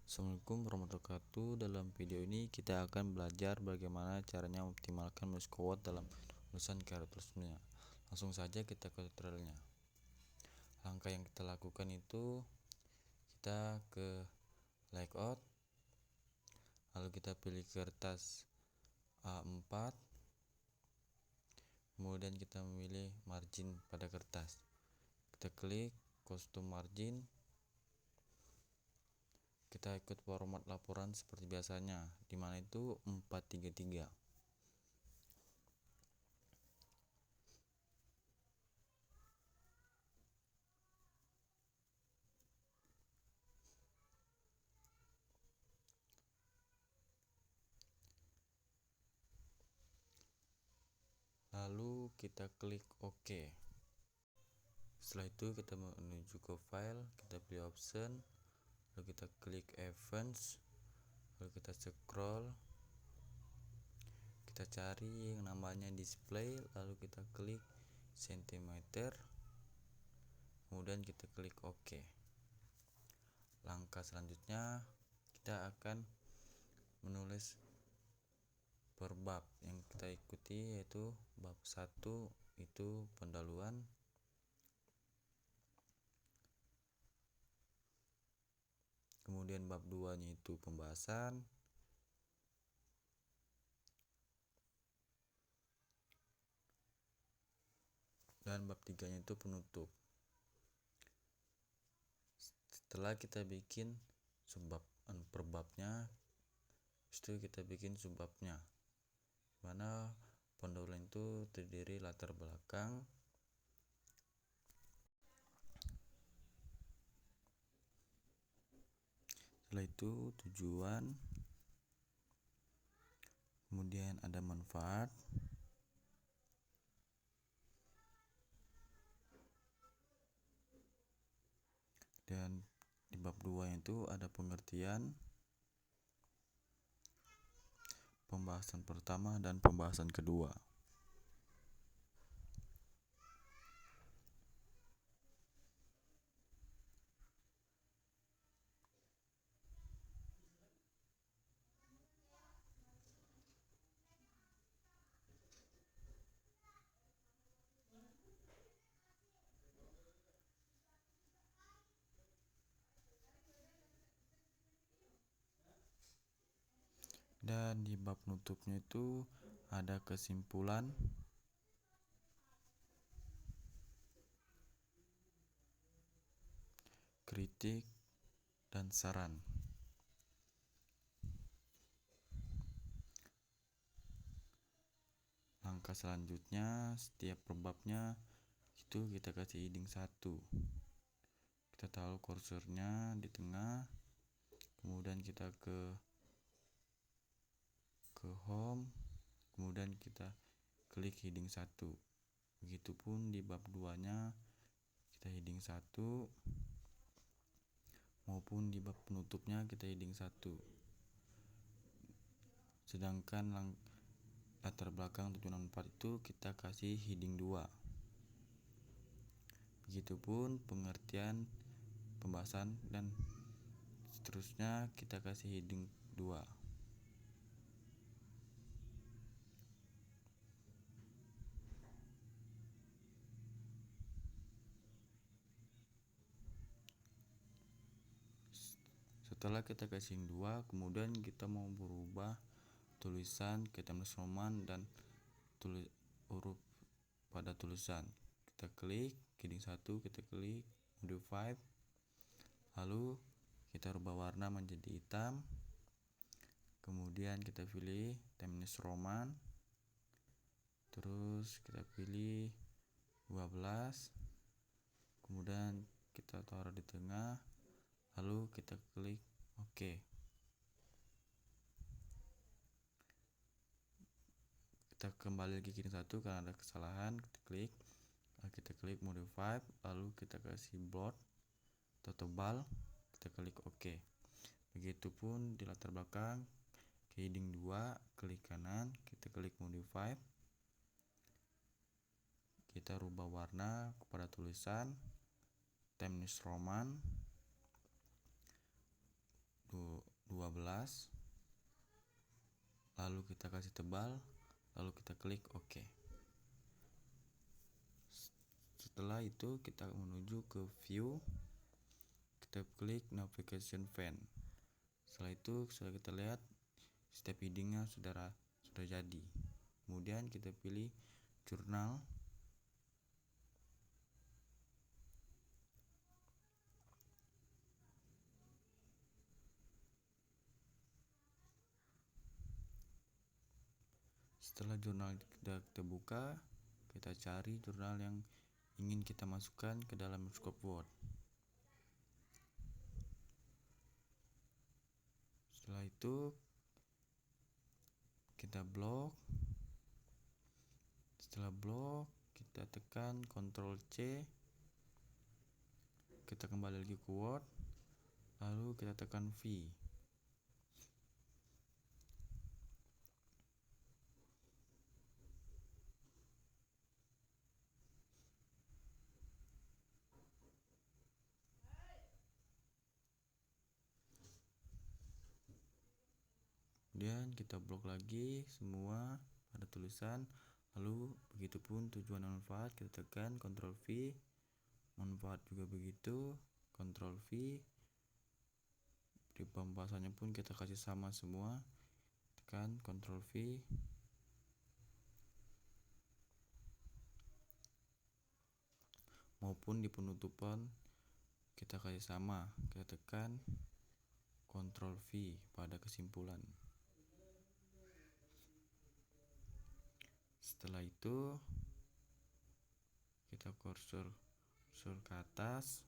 Assalamualaikum warahmatullahi wabarakatuh. Dalam video ini kita akan belajar bagaimana caranya mengoptimalkan menulis quote dalam tulisan karya tulisnya. Langsung saja kita ke tutorialnya. Langkah yang kita lakukan itu kita ke layout, lalu kita pilih kertas A4, kemudian kita memilih margin pada kertas. Kita klik custom margin. Kita ikut format laporan seperti biasanya, dimana itu 433. Lalu kita klik OK. Setelah itu kita menuju ke file, kita pilih option, lalu kita klik events, lalu kita scroll, kita cari yang namanya display, lalu kita klik centimeter, kemudian kita klik OK. Langkah selanjutnya kita akan menulis per bab. Yang kita ikuti yaitu bab 1 itu pendahuluan, kemudian bab 2 nya itu pembahasan, dan bab 3 nya itu penutup. Setelah kita bikin subbab per babnya, itu kita bikin subbabnya, mana pendahuluan itu terdiri latar belakang, setelah itu tujuan, kemudian ada manfaat, dan di bab 2 itu ada pengertian, pembahasan pertama dan pembahasan kedua. Dan di bab penutupnya itu ada kesimpulan, kritik, dan saran. Langkah selanjutnya, setiap perbabnya itu kita kasih heading 1. Kita taruh kursornya di tengah, kemudian kita ke home, kemudian kita klik heading 1. Begitupun di bab 2 nya kita heading 1, maupun di bab penutupnya kita heading 1. Sedangkan latar belakang 764 itu kita kasih heading 2. Begitupun pengertian, pembahasan, dan seterusnya kita kasih heading 2. Setelah kita kasih 2, kemudian kita mau berubah tulisan ke Times Roman dan huruf pada tulisan. Kita klik heading 1, kita klik modify, lalu kita rubah warna menjadi hitam, kemudian kita pilih Times Roman, terus kita pilih 12, kemudian kita taruh di tengah, lalu kita klik OK. Kita kembali lagi ke heading 1 karena ada kesalahan, kita klik modify, lalu kita kasih bold atau tebal, kita klik OK. Begitupun di latar belakang ke heading 2, klik kanan, kita klik modify, kita rubah warna kepada tulisan Times Roman 12, lalu kita kasih tebal, lalu kita klik OK. Setelah itu kita menuju ke view, kita klik navigation pane. Setelah itu sudah kita lihat step headingnya sudah jadi. Kemudian kita pilih jurnal. Setelah jurnal kita buka, kita cari jurnal yang ingin kita masukkan ke dalam Microsoft Word. Setelah itu kita blok. Setelah blok, kita tekan Ctrl C. Kita kembali lagi ke Word, lalu kita tekan V. Kemudian kita blok lagi semua pada tulisan, lalu begitupun tujuan dan manfaat, kita tekan Ctrl V, manfaat juga begitu, Ctrl V. Di pembahasannya pun kita kasih sama semua, tekan Ctrl V. Maupun di penutupan kita kasih sama, kita tekan Ctrl V pada kesimpulan. Setelah itu kita kursor ke atas,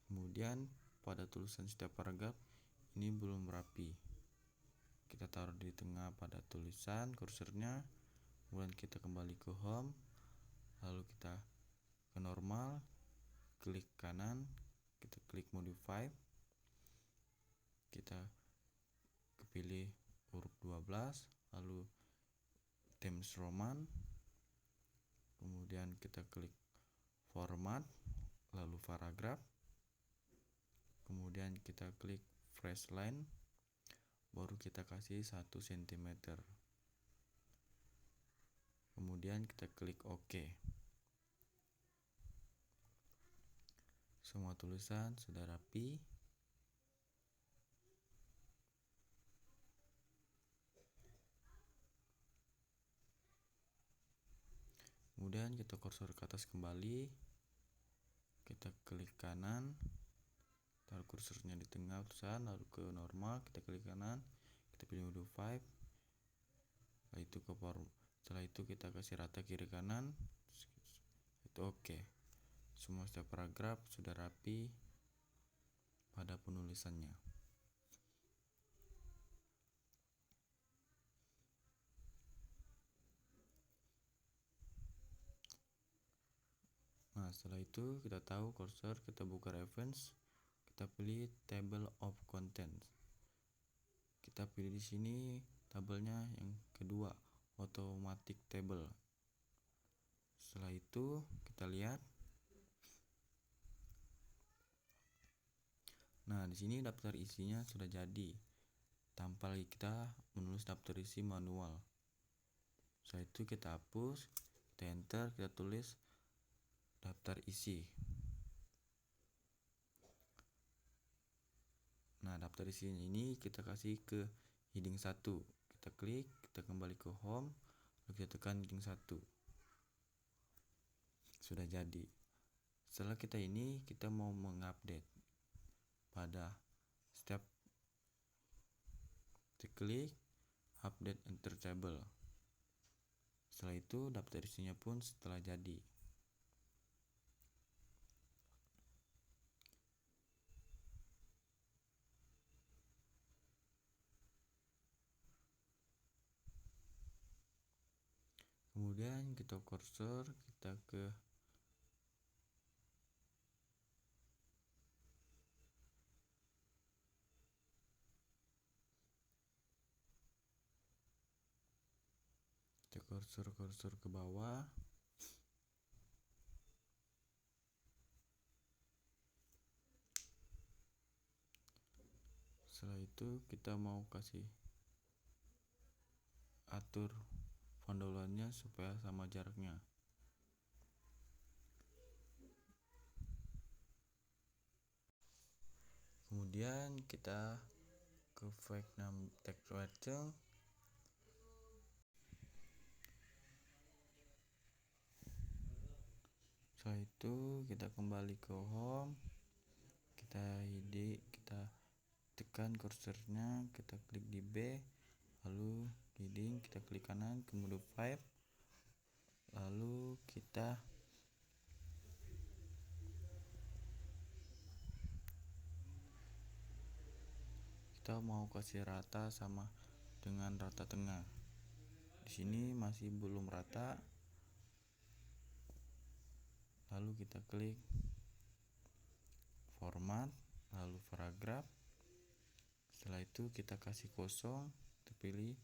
kemudian pada tulisan setiap paragraf ini belum rapi, kita taruh di tengah pada tulisan kursornya. Kemudian kita kembali ke home, lalu kita ke normal, klik kanan, kita klik modify, kita pilih huruf 12, lalu Times Roman, kemudian kita klik format, lalu paragraf, kemudian kita klik fresh line, baru kita kasih 1 cm, kemudian kita klik OK. Semua tulisan sudah rapi. Kemudian kita kursor ke atas kembali, kita klik kanan, taruh kursornya di tengah tulisan, lalu ke normal, kita klik kanan, kita pilih modify, setelah itu kita kasih rata kiri kanan, itu OK. Semua setiap paragraf sudah rapi pada penulisannya. Nah, setelah itu kita tahu kursor, kita buka reference, kita pilih table of contents. Kita pilih di sini tabelnya yang kedua, automatic table. Setelah itu kita lihat. Nah, di sini daftar isinya sudah jadi, tanpa lagi kita menulis daftar isi manual. Setelah itu kita hapus, kita enter, kita tulis daftar isi. Nah, daftar isi ini kita kasih ke heading 1. Kita klik, kita kembali ke home, lalu kita tekan heading 1. Sudah jadi. Setelah kita mau mengupdate pada step, kita klik update enter table. Setelah itu daftar isinya pun setelah jadi. Kemudian kita kursor, kita ke kursor ke bawah, Setelah itu kita mau kasih atur pendownloadnya supaya sama jaraknya. Kemudian kita ke Vietnam Tech Webster. Setelah itu kita kembali ke home, kita tekan kursornya, kita klik di B, lalu heading kita klik kanan ke mode 5, lalu kita mau kasih rata sama dengan rata tengah. Di sini masih belum rata, lalu kita klik format, lalu paragraf. Setelah itu kita kasih kosong, kita pilih,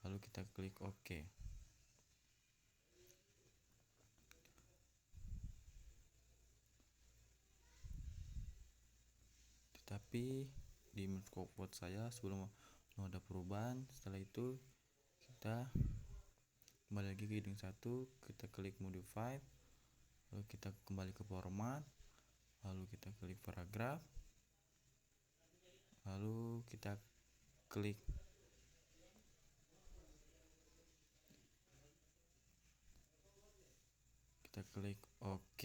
lalu kita klik OK. Tetapi di Microsoft saya sebelum ada perubahan. Setelah itu kita kembali lagi ke heading 1, kita klik modify, lalu kita kembali ke format, lalu kita klik paragraf, lalu kita klik OK.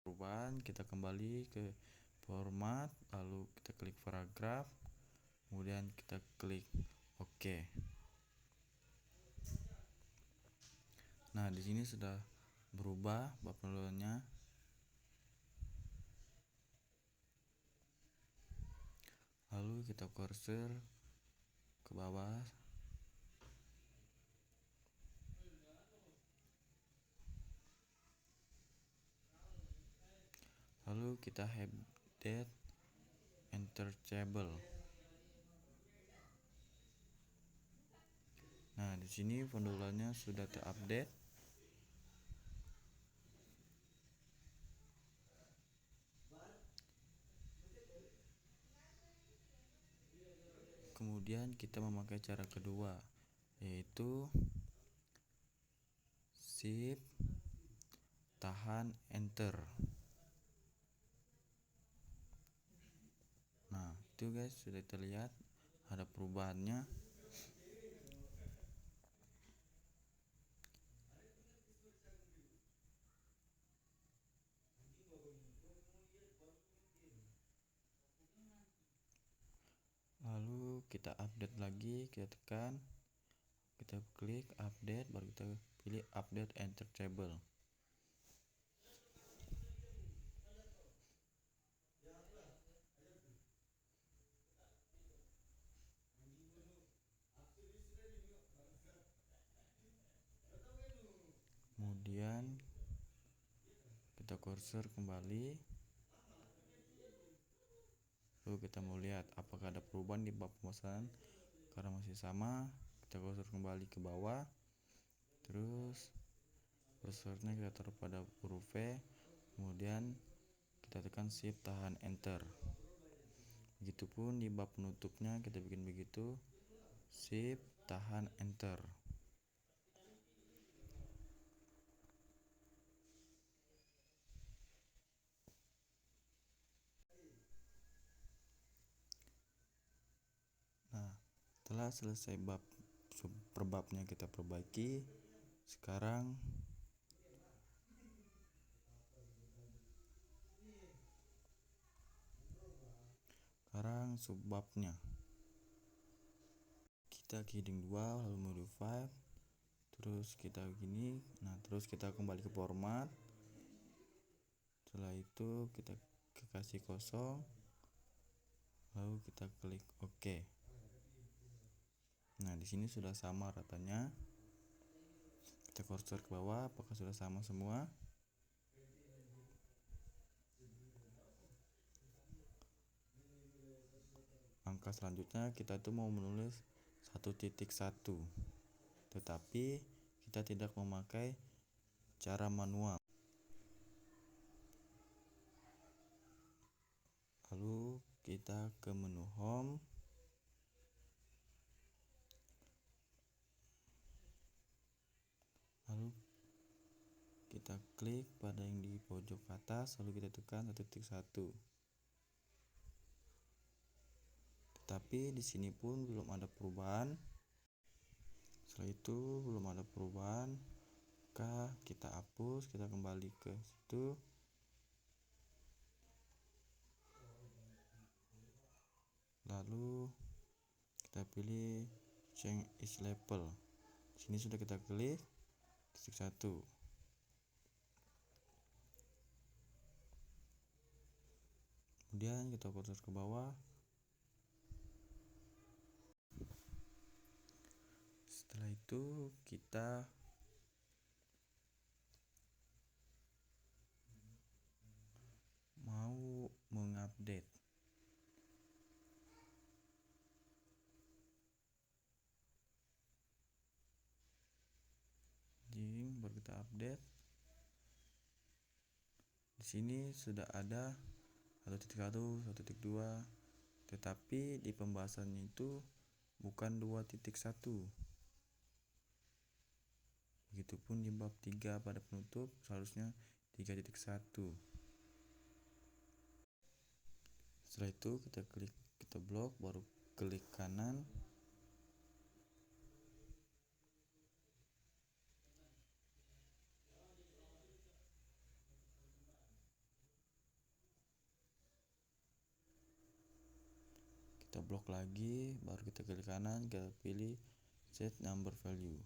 Perubahan, kita kembali ke format, lalu kita klik paragraf, kemudian kita klik OK. Nah, di sini sudah berubah bab pendownloadnya. Lalu kita cursor ke bawah. Lalu kita update enter table. Nah, di sini pendownloadnya sudah terupdate. Kemudian kita memakai cara kedua, yaitu shift tahan enter. Nah, itu guys, sudah terlihat ada perubahannya. Lalu kita update lagi, kita tekan, kita klik update, baru kita pilih update enter table. Kemudian kita cursor kembali, lalu kita mau lihat apakah ada perubahan di bab pemesanan. Karena masih sama, kita cursor kembali ke bawah, terus cursornya kita taruh pada huruf V, kemudian kita tekan shift tahan enter. Begitupun di bab penutupnya kita bikin begitu, shift tahan enter. Nah, setelah selesai bab per babnya kita perbaiki, sekarang subbabnya. Kita ke heading 2, lalu modify, terus kita gini. Nah, terus kita kembali ke format. Setelah itu kita kasih kosong, lalu kita klik OK. Nah, di sini sudah sama ratanya. Kita cursor ke bawah, apakah sudah sama semua? Langkah selanjutnya kita tuh mau menulis 1.1, tetapi kita tidak memakai cara manual. Lalu kita ke menu home, lalu kita klik pada yang di pojok atas, lalu kita tekan 1.1. Tetapi di sini pun belum ada perubahan. Setelah itu belum ada perubahan, maka kita hapus, kita kembali ke situ. Lalu kita pilih change is label. Sini sudah kita klik titik 1. Kemudian kita kursor ke bawah. Setelah itu kita mau mengupdate. Baru kita update. Di sini sudah ada 1.1, 1.2, tetapi di pembahasannya itu bukan 2.1. Begitupun di bab 3 pada penutup seharusnya 3.1. Setelah itu kita blok, baru klik kanan. Kita blok lagi, baru kita klik kanan, kita pilih set number value.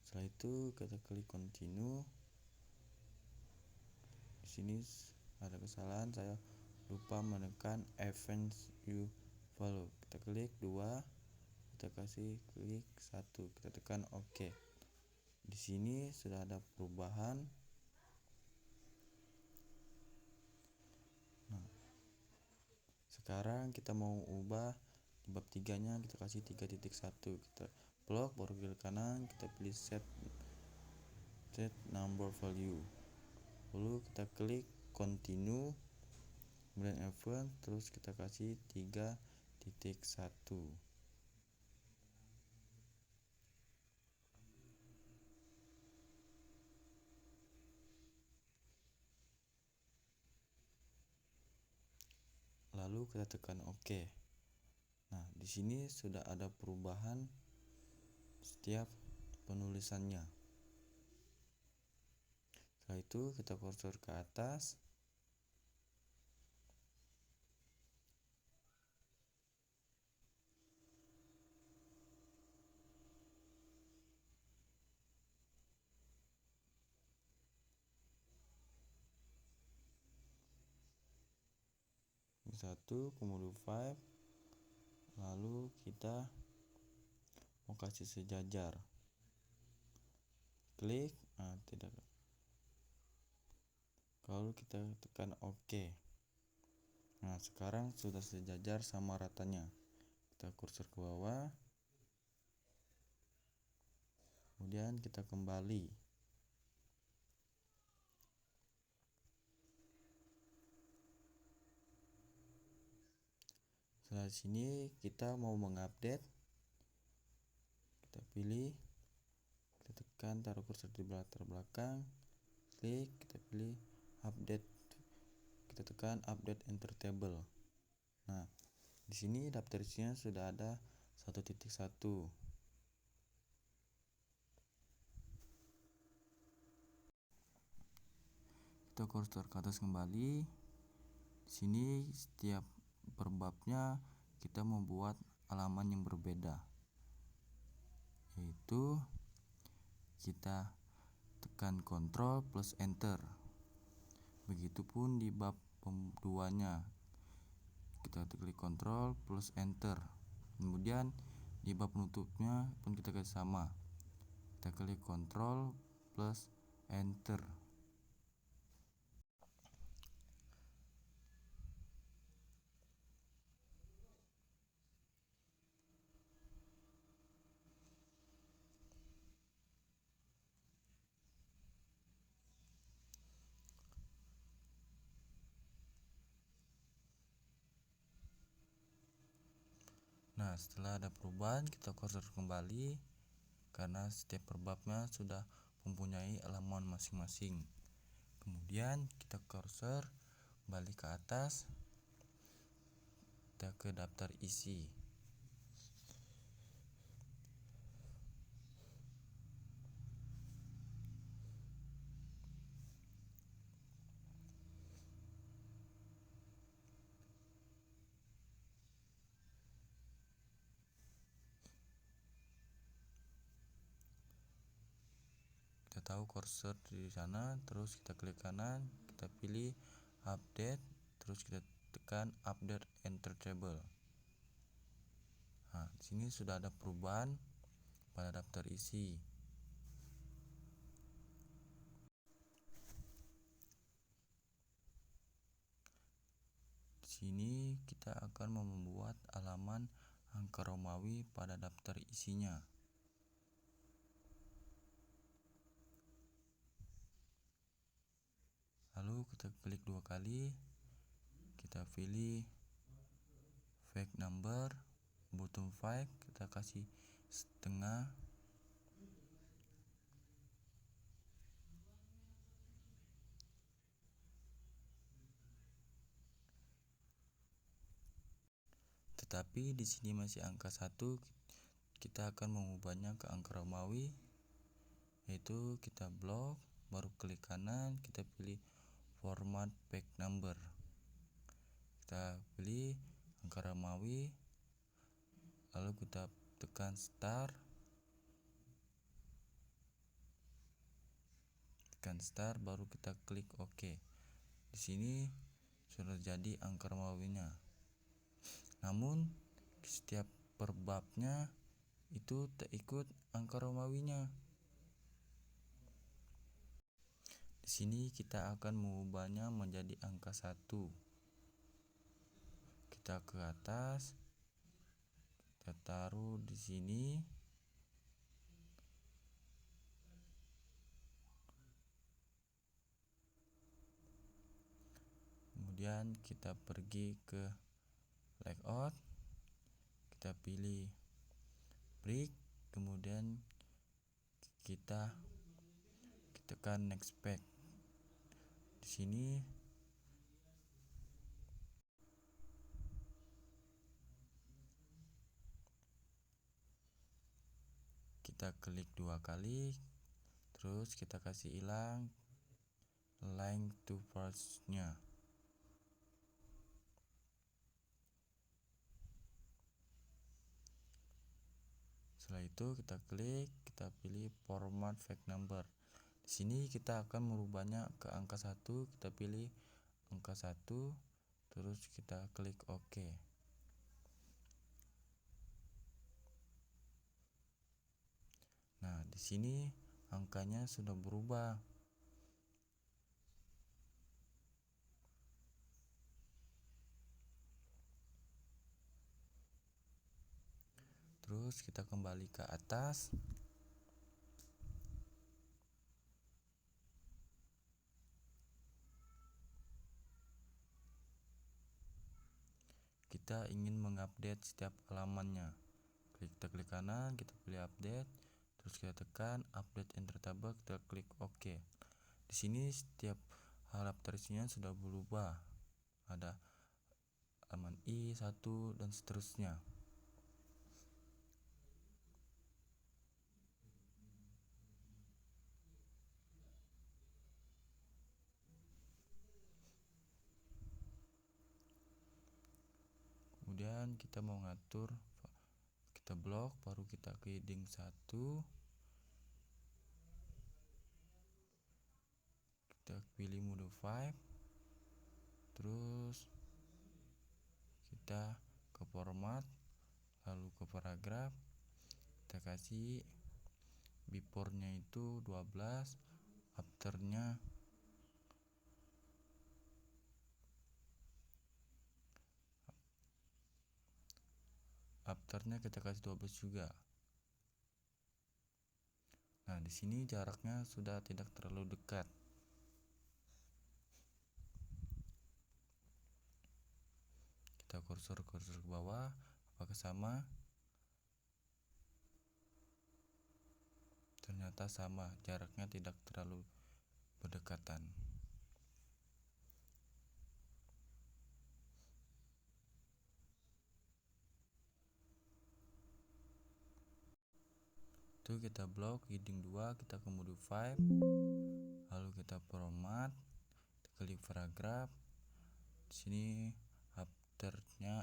Setelah itu kita klik continue. Di sini ada kesalahan, saya lupa menekan events you follow. Kita klik 2, kita kasih klik 1, kita tekan OK. Di sini sudah ada perubahan. Nah, sekarang kita mau ubah di bab 3-nya, kita kasih 3.1. Kita blok, baru klik kanan, kita pilih set number value. Lalu kita klik continue, kemudian event, terus kita kasih 3.1. Lalu kita tekan OK. Nah, di sini sudah ada perubahan setiap penulisannya. Setelah itu kita kursor ke atas. Satu, kemudian 5. Lalu kita mau kasih sejajar. Klik, tidak. Lalu kita tekan OK. Nah, sekarang sudah sejajar sama ratanya. Kita kursor ke bawah. Kemudian kita kembali. Setelah sini kita mau mengupdate. Kita pilih, kita tekan, taruh kursor di latar belakang, klik, kita pilih update. Kita tekan update enter table. Nah, di sini daftar isinya sudah ada 1.1. Kita kursor ke atas kembali. Di sini setiap per babnya kita membuat halaman yang berbeda, yaitu kita tekan Ctrl plus Enter. Begitupun di bab 2-nya, kita klik Ctrl plus Enter. Kemudian di bab penutupnya pun kita kasih sama, kita klik Ctrl plus Enter. setelah ada perubahan kita kursor kembali karena setiap perbabnya sudah mempunyai halaman masing-masing. Kemudian kita kursor balik ke atas, kita ke daftar isi. Kita tahu kursor di sana, terus kita klik kanan, kita pilih update, terus kita tekan update enter table. Nah, di sini sudah ada perubahan pada daftar isi. Di sini kita akan membuat halaman angka Romawi pada daftar isinya. Lalu kita klik 2 kali, kita pilih fake number, bottom 5 kita kasih setengah. Tetapi di sini masih angka 1, kita akan mengubahnya ke angka Romawi, yaitu kita blok, baru klik kanan, kita pilih format fake number. Kita pilih angka Romawi, lalu kita tekan start. Baru kita klik OK. Di sini sudah jadi angka Romawinya. Namun setiap perbabnya itu tak ikut angka Romawinya. Di sini kita akan mengubahnya menjadi angka 1. Kita ke atas, kita taruh di sini. Kemudian kita pergi ke layout, kita pilih break, kemudian kita tekan next page. Di sini kita klik 2 kali, terus kita kasih hilang link to parts-nya. Setelah itu kita klik, kita pilih format fake number. Di sini kita akan merubahnya ke angka 1, kita pilih angka 1, terus kita klik OK. Nah, di sini angkanya sudah berubah. Terus kita kembali ke atas. Kita ingin mengupdate setiap halamannya. Kita klik kanan, kita pilih update, terus kita tekan update enter table, kita klik OK. Di sini setiap daftar isinya sudah berubah. Ada halaman I1 dan seterusnya. Kemudian kita mau ngatur, kita blok, baru kita ke heading 1, kita pilih modify, terus kita ke format, lalu ke paragraf, kita kasih before-nya itu 12, after-nya kita kasih 12 juga. Nah, di sini jaraknya sudah tidak terlalu dekat. Kita kursor ke bawah, apakah sama? ternyata sama, jaraknya tidak terlalu berdekatan. Itu kita blok heading 2, kita ke modify, lalu kita format, kita klik paragraf. Di sini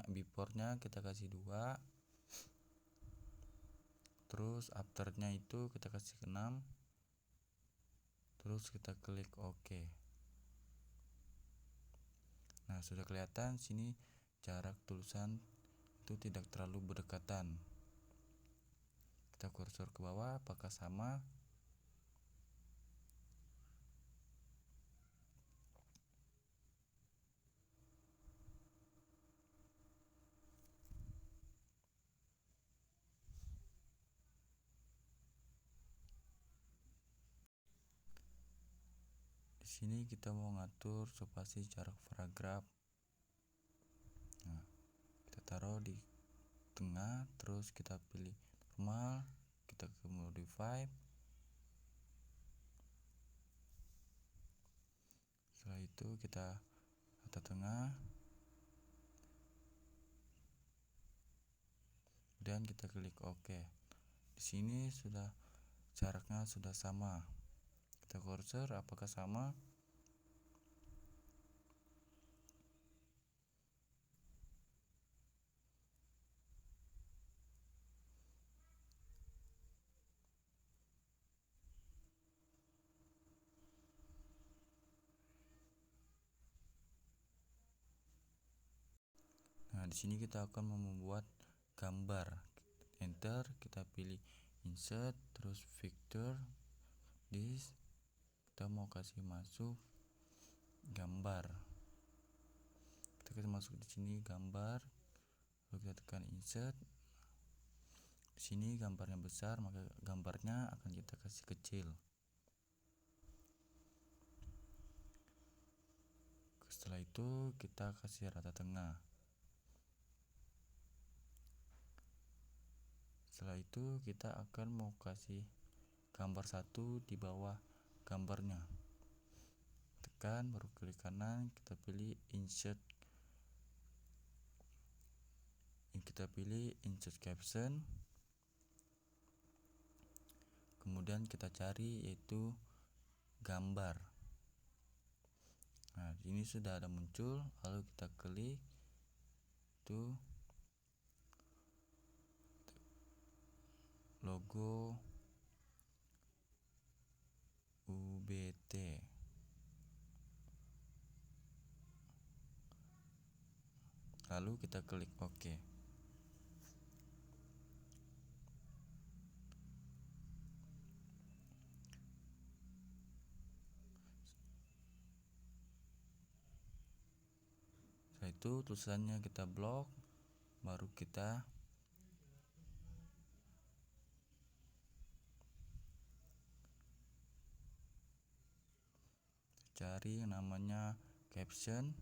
beforenya kita kasih 2, terus afternya itu kita kasih 6, terus kita klik OK. Nah, sudah kelihatan sini jarak tulisan itu tidak terlalu berdekatan. Kita kursor ke bawah, apakah sama? Di sini kita mau ngatur spasi jarak paragraf. Nah, kita taruh di tengah, terus kita pilih normal, kita ke modify. Setelah itu kita rata tengah, dan kita klik OK. Di sini sudah jaraknya sudah sama. Kita kursor, apakah sama? Nah, di sini kita akan membuat gambar. Enter, kita pilih insert, terus vector this. Kita mau kasih masuk gambar. Kita kasih masuk di sini gambar. Lalu kita tekan insert. Di sini gambarnya besar, maka gambarnya akan kita kasih kecil. Setelah itu kita kasih rata tengah. Setelah itu kita akan mau kasih gambar satu di bawah gambarnya. Tekan, baru klik kanan, kita pilih insert. Kita pilih insert caption. Kemudian kita cari yaitu gambar. Nah, ini sudah ada muncul, lalu kita klik itu logo UBT. Lalu kita klik OK. Setelah itu tulisannya kita blok, baru kita cari yang namanya caption,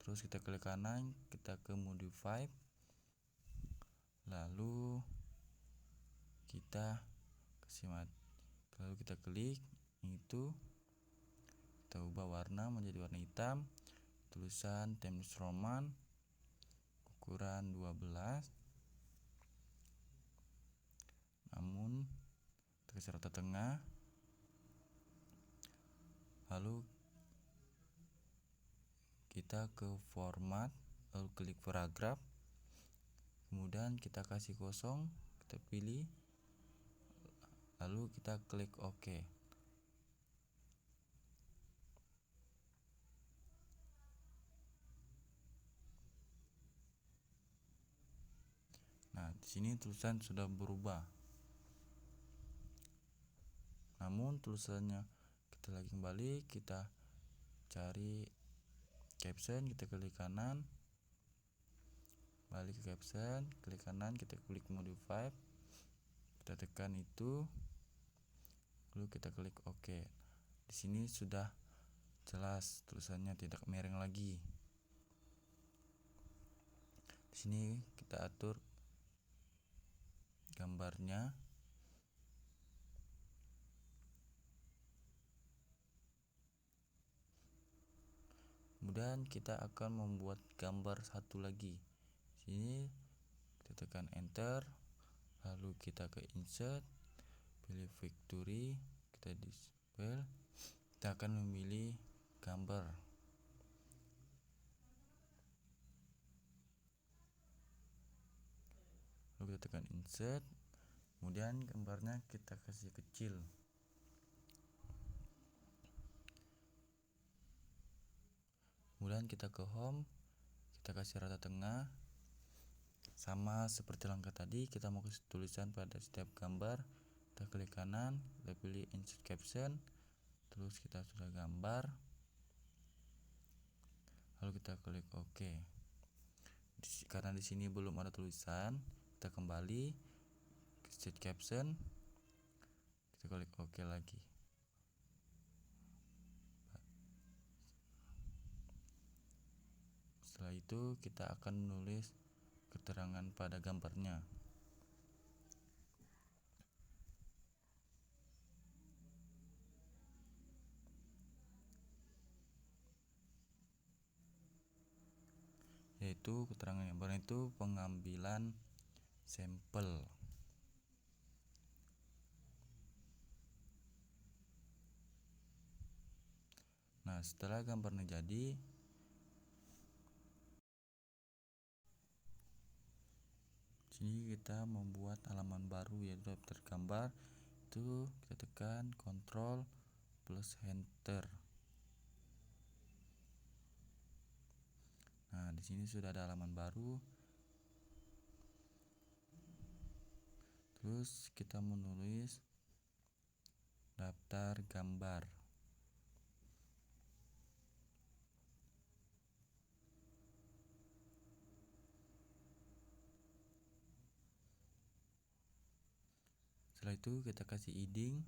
terus kita klik kanan, kita ke modify, lalu kita kasih lalu kita klik itu, kita ubah warna menjadi warna hitam, tulisan Times Roman ukuran 12, namun kita rata tengah, lalu kita ke format, lalu klik paragraf, kemudian kita kasih kosong, kita pilih, lalu kita klik OK. Nah, di sini tulisan sudah berubah. Namun tulisannya kita lagi kembali, kita cari caption, kita klik kanan, balik ke caption, klik kanan, kita klik modify, kita tekan itu, lalu kita klik OK. Di sini sudah jelas tulisannya, tidak miring lagi. Di sini kita atur gambarnya. Kemudian kita akan membuat gambar satu lagi. Sini kita tekan enter, lalu kita ke insert, pilih factory, kita disable, kita akan memilih gambar. Lalu kita tekan insert, kemudian gambarnya kita kasih kecil. Kemudian kita ke home, kita kasih rata tengah. Sama seperti langkah tadi, kita mau kasih tulisan pada setiap gambar. Kita klik kanan, kita pilih insert caption, terus kita sudah gambar, lalu kita klik OK. Karena di sini belum ada tulisan, kita kembali ke insert caption, kita klik OK lagi. Setelah itu kita akan menulis keterangan pada gambarnya. Yaitu keterangan gambar itu pengambilan sampel. Nah, setelah gambarnya jadi, sini kita membuat halaman baru yaitu daftar gambar. Itu kita tekan Ctrl plus Enter. Nah, di sini sudah ada halaman baru. Terus kita menulis daftar gambar. Setelah itu kita kasih heading,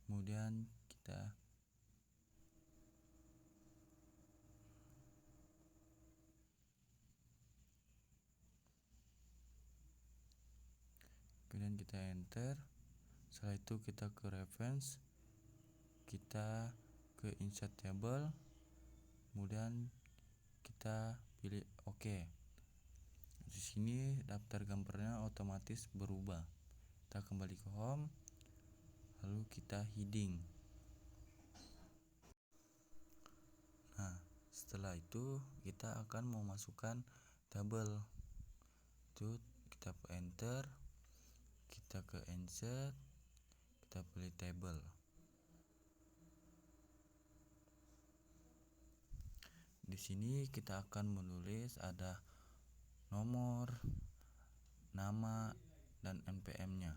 kemudian kita enter. Setelah itu kita ke reference, kita ke insert table, kemudian kita pilih OK. Di sini daftar gambarnya otomatis berubah. Kita kembali ke home, lalu kita heading. Nah, setelah itu kita akan memasukkan tabel. Itu kita enter, kita ke insert, kita pilih table. Di sini kita akan menulis ada nomor, nama, dan NPM-nya.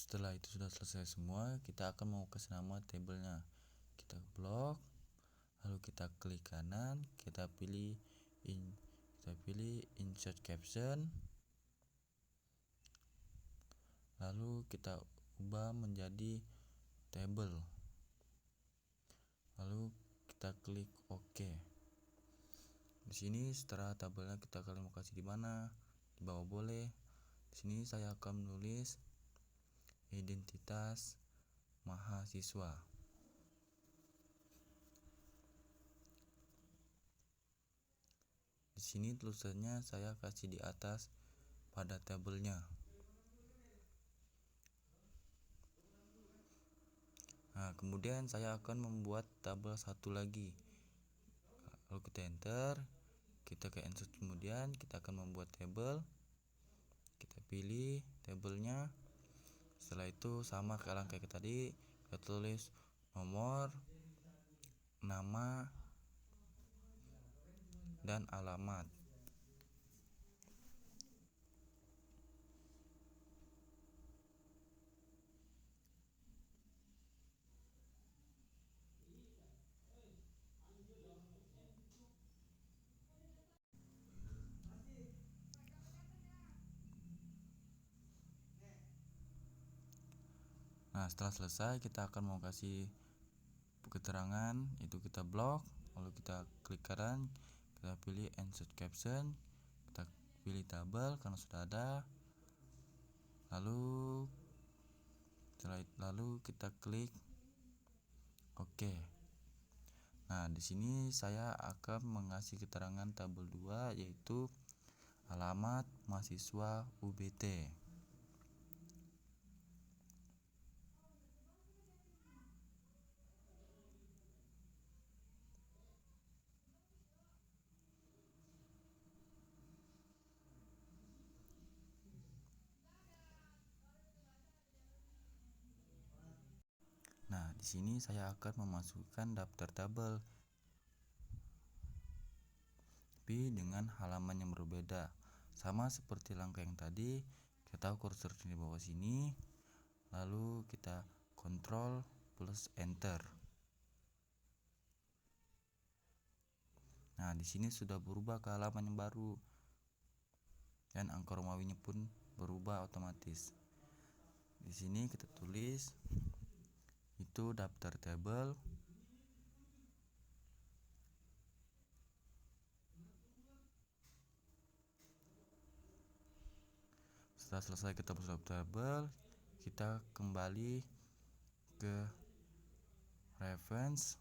Setelah itu sudah selesai semua, kita akan mau kasih nama tabelnya. Kita blok, lalu kita klik kanan, kita pilih insert caption, lalu kita ubah menjadi table, lalu kita klik OK. Di sini setelah tabelnya kita kalian mau kasih di mana, di bawah boleh. Di sini saya akan menulis identitas mahasiswa. Di sini tulisannya saya kasih di atas pada tabelnya. Nah, kemudian saya akan membuat tabel satu lagi. Lalu kita enter, kita ke insert, kemudian kita akan membuat tabel. Kita pilih tabelnya. Setelah itu sama kayak langkah tadi, kita tulis nomor, nama, dan alamat. Nah, setelah selesai kita akan mau kasih keterangan, itu kita blok, lalu kita klik kanan, kita pilih insert caption, kita pilih tabel karena sudah ada, lalu kita klik OK. Nah, di sini saya akan mengasih keterangan tabel 2, yaitu alamat mahasiswa UBT. Nah, di sini saya akan memasukkan daftar tabel, tapi dengan halaman yang berbeda. Sama seperti langkah yang tadi, kita tahu kursor di bawah sini, lalu kita Ctrl plus Enter. Nah, di sini sudah berubah ke halaman yang baru, dan angka Romawinya pun berubah otomatis. Di sini kita tulis itu daftar tabel. Setelah selesai kita buat daftar tabel, kita kembali ke reference,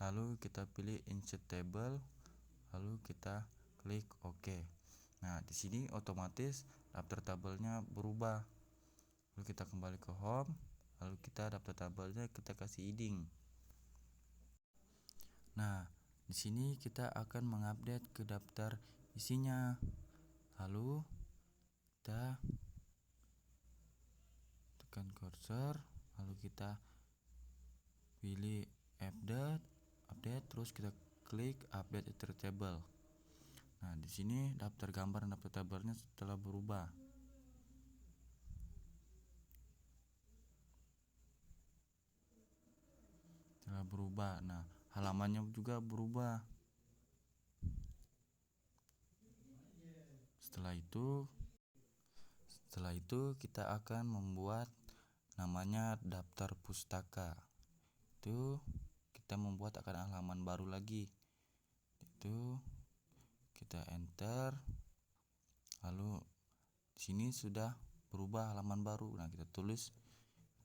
lalu kita pilih insert table, lalu kita klik OK. Nah, di sini otomatis daftar tabelnya berubah. Lalu kita kembali ke home, lalu kita daftar tabelnya kita kasih heading. Nah, di sini kita akan mengupdate ke daftar isinya. Lalu kita tekan cursor, lalu kita pilih update, terus kita klik update daftar table. Nah, di sini daftar gambar dan daftar tabelnya telah berubah. Nah, halamannya juga berubah. Setelah itu kita akan membuat namanya daftar pustaka. Itu kita membuat akan halaman baru lagi. Itu kita enter. Lalu di sini sudah berubah halaman baru. Nah, kita tulis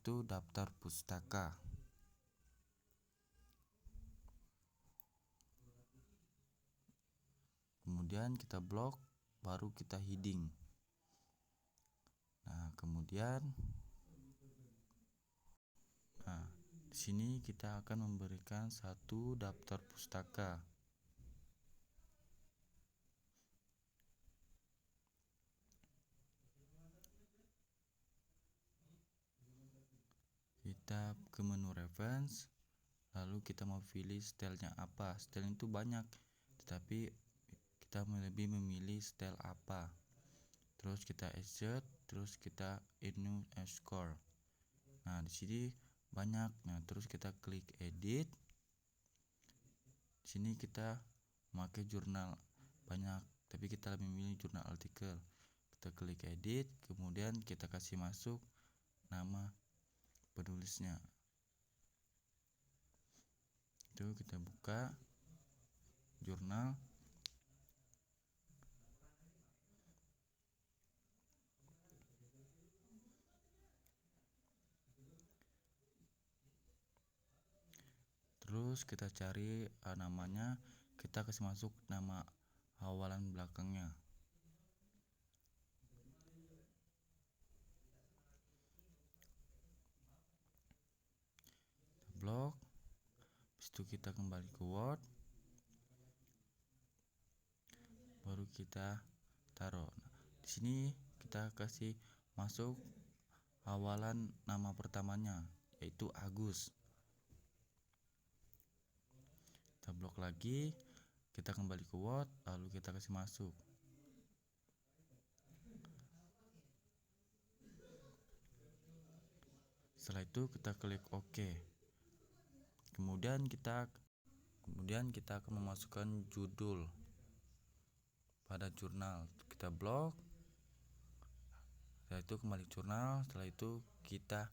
itu daftar pustaka. Kemudian kita blok, baru kita heading. Nah, di sini kita akan memberikan satu daftar pustaka. Kita ke menu reference, lalu kita mau pilih stylenya apa. Style itu banyak, tetapi kita lebih memilih style apa. Terus kita insert, terus kita new score. Nah, di sini banyak. Nah, terus kita klik edit. Di sini kita memakai jurnal banyak, tapi kita lebih memilih jurnal artikel. Kita klik edit, kemudian kita kasih masuk nama penulisnya. Itu kita buka jurnal. Terus kita cari namanya, kita kasih masuk nama awalan belakangnya. Blok. Habis itu kita kembali ke Word. Baru kita taruh. Nah, di sini kita kasih masuk awalan nama pertamanya, yaitu Agus. Kita blok lagi, kita kembali ke Word, lalu kita kasih masuk. Setelah itu kita klik OK. Kemudian kita Kemudian kita akan memasukkan judul pada jurnal. Kita blok. Setelah itu kembali jurnal. Setelah itu kita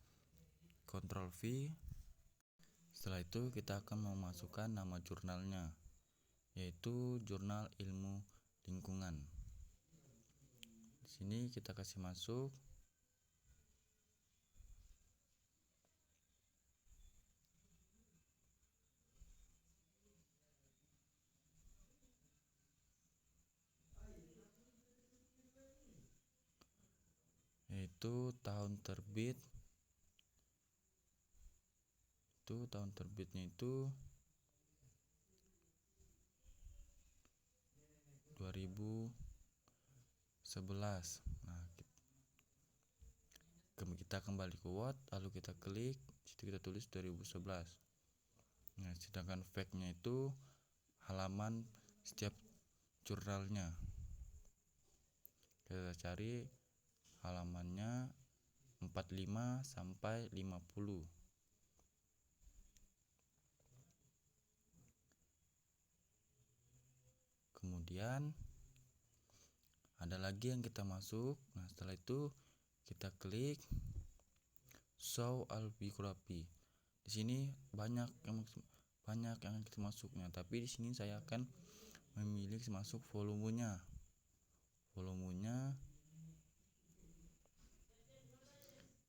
Ctrl V. Setelah itu kita akan memasukkan nama jurnalnya, yaitu Jurnal Ilmu Lingkungan. Di sini kita kasih masuk. Yaitu tahun terbitnya itu 2011. Nah, kita kembali ke Word, lalu kita klik, situ kita tulis 2011. Nah, sedangkan fact-nya itu halaman setiap jurnalnya. Kita cari halamannya 45 sampai 50. Kemudian ada lagi yang kita masuk. Nah, setelah itu kita klik show all biography. Di sini banyak yang kita masuknya, tapi di sini saya akan memilih masuk volumenya. Volumenya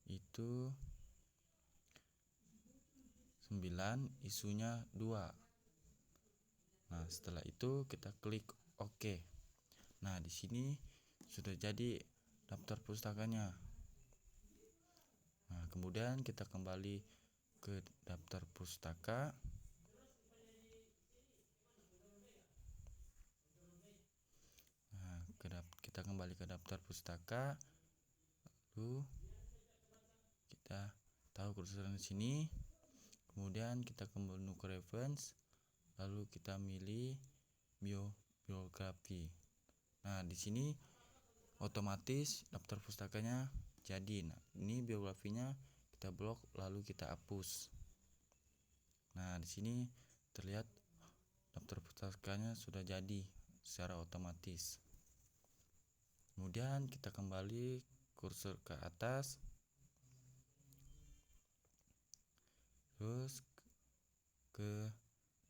itu 9, isunya 2. Nah, setelah itu kita klik OK. Nah, di sini sudah jadi daftar pustakanya. Nah, kemudian kita kembali ke daftar pustaka. Nah, kita kembali ke daftar pustaka. Lalu kita tahu kursor di sini. Kemudian kita ke menu reference. Lalu kita milih biografi. Nah, di sini otomatis daftar pustakanya jadi. Nah, ini biografinya kita blok lalu kita hapus. Nah, di sini terlihat daftar pustakanya sudah jadi secara otomatis. Kemudian kita kembali kursor ke atas, terus ke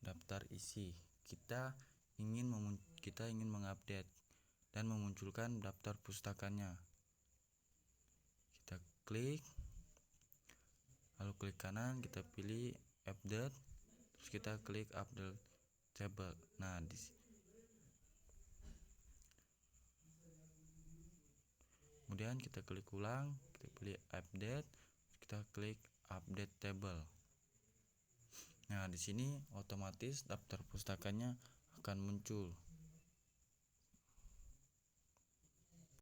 daftar isi. Kita ingin mengupdate dan memunculkan daftar pustakanya. Kita klik, lalu klik kanan, kita pilih update, terus kita klik update table. Nah, kemudian kita klik ulang, kita pilih update, kita klik update table. Nah, di sini otomatis daftar pustakanya akan muncul.